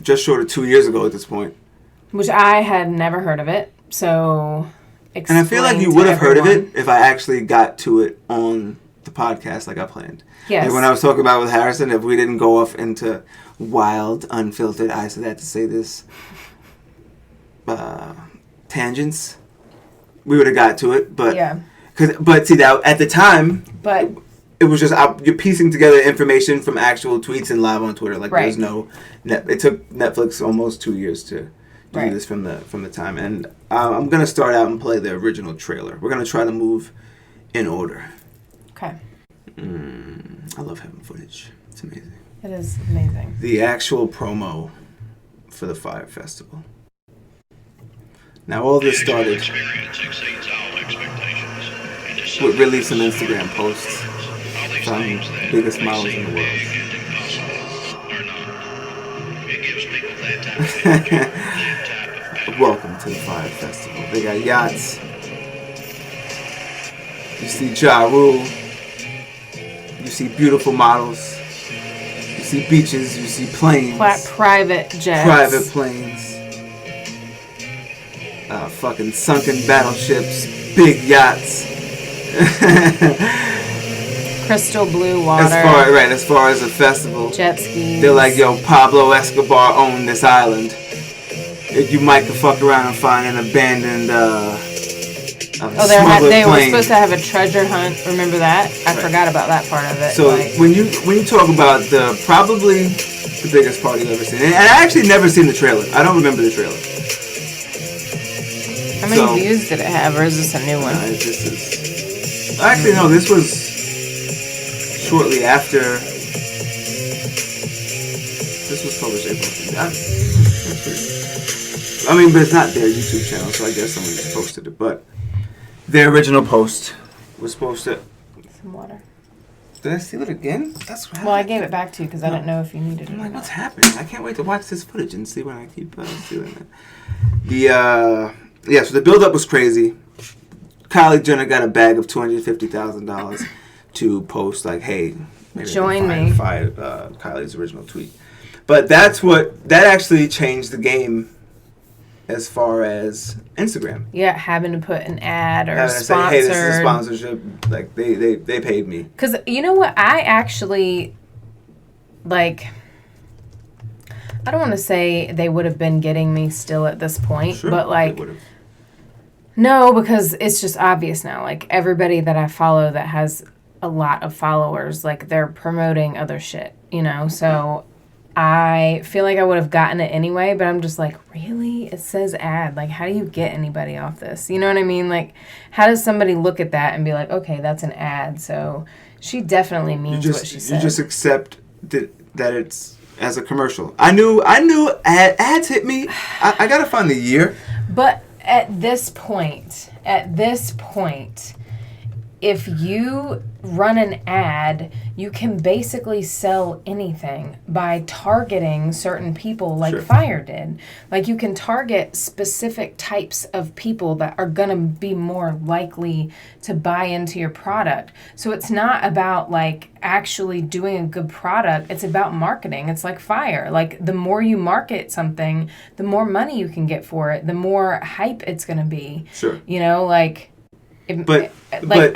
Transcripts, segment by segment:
just short of 2 years ago at this point. Which I had never heard of it, so... And I feel like you would have heard of it if I actually got to it on the podcast like I planned. Yes. Like when I was talking about with Harrison, if we didn't go off into wild, unfiltered, I said that to say this, tangents, we would have got to it. But yeah. But see, that at the time, but it was just you're piecing together information from actual tweets and live on Twitter. Like there's no, it took Netflix almost 2 years to do this from the time. And I'm gonna start out and play the original trailer. We're gonna try to move in order. Okay. I love having footage. It's amazing. It is amazing. The actual promo for the Fyre Festival. Now all this started with releasing Instagram posts from the biggest models in the world. Welcome to the Fyre Festival. They got yachts. You see Ja Rule. You see beautiful models. You see beaches. You see planes. Private jets. Private planes. Fucking sunken battleships. Big yachts. Crystal blue water. As far as a festival. Jet skis. They're like, yo, Pablo Escobar owned this island. You might could fuck around and find an abandoned they were supposed to have a treasure hunt. Remember that? I forgot about that part of it. So when you talk about probably the biggest party you've ever seen, and I actually never seen the trailer. I don't remember the trailer. How many views did it have, or is this a new one? This was shortly after. This was published April. But it's not their YouTube channel, so I guess someone just posted it. But their original post was supposed to... Some water. Did I steal it again? That's what happened. Well, I gave it back to you because I didn't know if you needed it. I'm like, what's happening? I can't wait to watch this footage and see when I keep stealing it. So the build-up was crazy. Kylie Jenner got a bag of $250,000 to post, like, hey... Join me. Kylie's original tweet. But that actually changed the game as far as Instagram. Yeah, having to put an ad or sponsored. Say, hey, this is a sponsorship. Like, they paid me. Because, you know what? I actually, I don't want to say they would have been getting me still at this point. Sure, but, they would have. No, because it's just obvious now. Like, everybody that I follow that has a lot of followers, like, they're promoting other shit, you know? So... I feel like I would have gotten it anyway, but I'm just like, really? It says ad. Like, how do you get anybody off this? You know what I mean? Like, how does somebody look at that and be like, okay, that's an ad? So she definitely means what she said. You just accept that it's as a commercial. I knew ads hit me. I got to find the year. But at this point, if you run an ad, you can basically sell anything by targeting certain people like Fyre did. Like, you can target specific types of people that are going to be more likely to buy into your product. So it's not about, like, actually doing a good product. It's about marketing. It's like Fyre. Like, the more you market something, the more money you can get for it, the more hype it's going to be. Sure. You know, like... But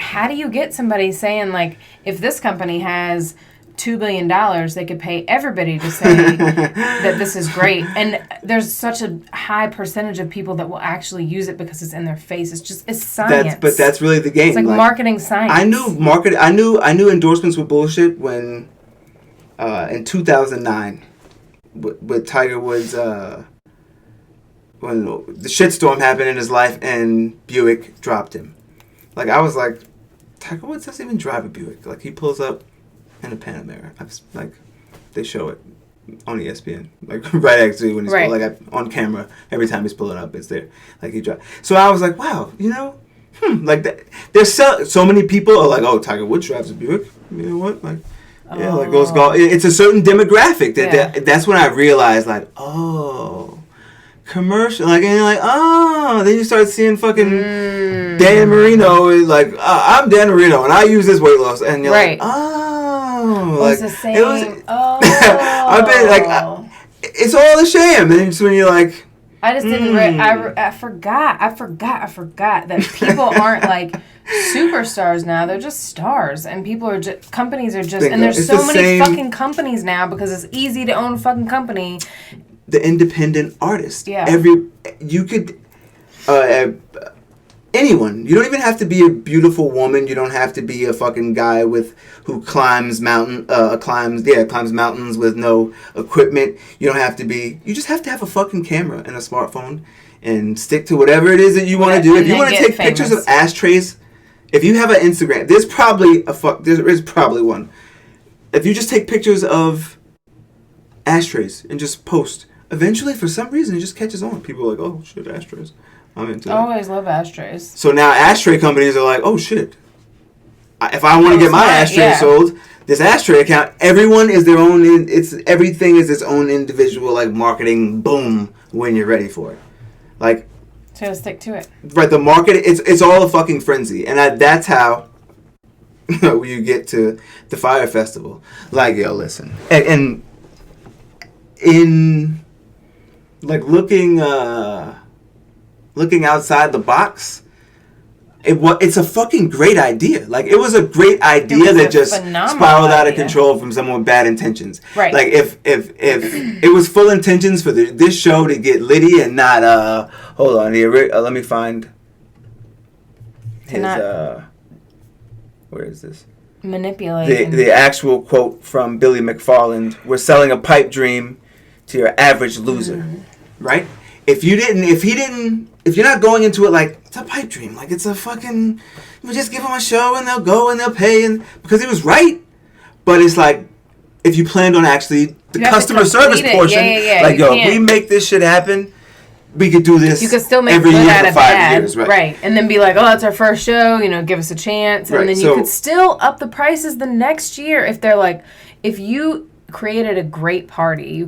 how do you get somebody saying, like, if this company has $2 billion, they could pay everybody to say that this is great. And there's such a high percentage of people that will actually use it because it's in their face. It's science. But that's really the game. It's like marketing science. I knew endorsements were bullshit when, in 2009, with Tiger Woods, when the shitstorm happened in his life and Buick dropped him. Like, I was like, Tiger Woods doesn't even drive a Buick. Like, he pulls up in a Panamera. They show it on ESPN. Like, right actually when he's on camera. Every time he's pulling up, it's there. Like, he drives. So I was like, wow, you know, like that. There's so many people are like, oh, Tiger Woods drives a Buick. You know what? Like, yeah, like goes golf. It's a certain demographic that's when I realized, like, oh. Commercial, like, and you're like, oh, then you start seeing fucking Dan Marino, like, I'm Dan Marino, and I use this weight loss, and you're like, oh, like, it's the same. I've been like, it's all a sham. And it's when you're like, I just didn't. I forgot that people aren't like superstars now. They're just stars, and people are just companies are just. And there's so many fucking companies now because it's easy to own a fucking company. The independent artist. Yeah. You could. Anyone. You don't even have to be a beautiful woman. You don't have to be a fucking guy who climbs mountains with no equipment. You don't have to be. You just have to have a fucking camera and a smartphone and stick to whatever it is that you want to do. If you want to take pictures of ashtrays, if you have an Instagram, there is probably one. If you just take pictures of ashtrays and just post, eventually for some reason it just catches on. People are like, oh shit, ashtrays. I'm into that. I always love ashtrays. So now ashtray companies are like, oh shit. If I want to get my ashtray sold, this ashtray account, everyone is their own. Everything is its own individual like marketing boom when you're ready for it. Like, so stick to it. Right, the market. It's all a fucking frenzy, and that's how you get to the Fyre Festival. Like, yo, listen, and in like looking outside the box, it's a fucking great idea. Like, it was a great idea that just spiraled out of control from someone with bad intentions. Right. Like, if it was full intentions for this show to get litty and not, hold on here, let me find his, where is this? Manipulating. The actual quote from Billy McFarland, "We're selling a pipe dream to your average loser." Right? If you're not going into it like, it's a pipe dream, like it's a fucking, we just give them a show and they'll go and they'll pay, and because he was right. But it's like, if you planned on actually the customer service portion, like, yo, if we make this shit happen, we could do this. You could still make every good year out for of 5 bad, years, right? And then be like, oh, it's our first show, give us a chance, and then you could still up the prices the next year if they're like, if you created a great party, you